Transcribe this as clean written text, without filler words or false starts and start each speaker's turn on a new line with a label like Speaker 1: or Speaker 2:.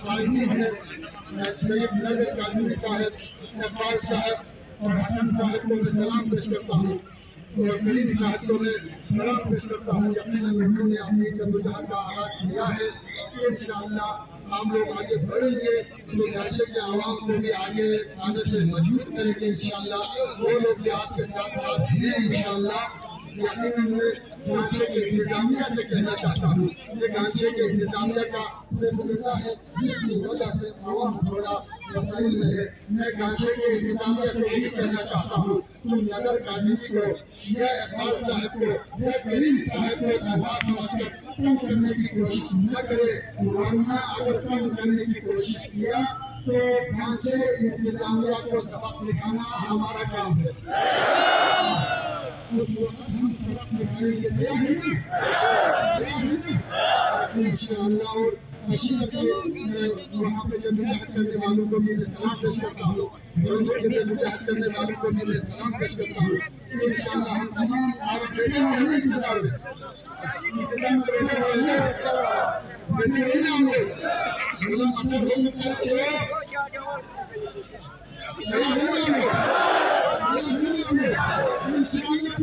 Speaker 1: قائدین ہیں سید نظر قادری صاحب، اقبال صاحب اور حسن صاحب کو میں سلام پیش کرتا ہوں اور کریم صاحب کو میں سلام پیش کرتا ہوں۔ یقیناً انہوں نے اپنی جدوجہد کا آغاز کیا ہے، انشاءاللہ ہم لوگ آگے بڑھیں گے تو گانچے کے عوام کو بھی آگے آنے سے مجبور کریں گے انشاءاللہ۔ وہ لوگ بھی آپ کے ساتھ ساتھ ہیں انشاءاللہ۔ یقیناً میں گانچے کے انتظامیہ سے کہنا چاہتا ہوں کہ گانچے کے انتظامیہ کا ذمہ ہے جس کی وجہ سے عوام تھوڑا مسائل میں ہے۔ میں گانچے کے انتظامیہ سے یہی کہنا چاہتا ہوں تم نظر قادری کو یا اقبال صاحب کو یا کریم صاحب کو آزاد سمجھ کر کم کرنے کی کوشش نہ کرے، ورنہ اگر کم کرنے کی کوشش کیا تو گانچے انتظامیہ کو سبق سکھانا ہمارا کام ہے۔ اس وقت ہم سبق سکھائیں گے انشاءاللہ۔ اور وہاں پہ جدوجہد کرنے والوں کو بھی میں سلام پیش کرتا ہوں، جدوجہد کرنے والوں کو بھی میں سلام پیش کرتا ہوں۔ انشاءاللہ ہم تمام آپ بیٹے ہوئے انتظار میں انتظام کرنے والے بیٹے ہوئے ہم لوگ غلام اطہر بھائی انشاءاللہ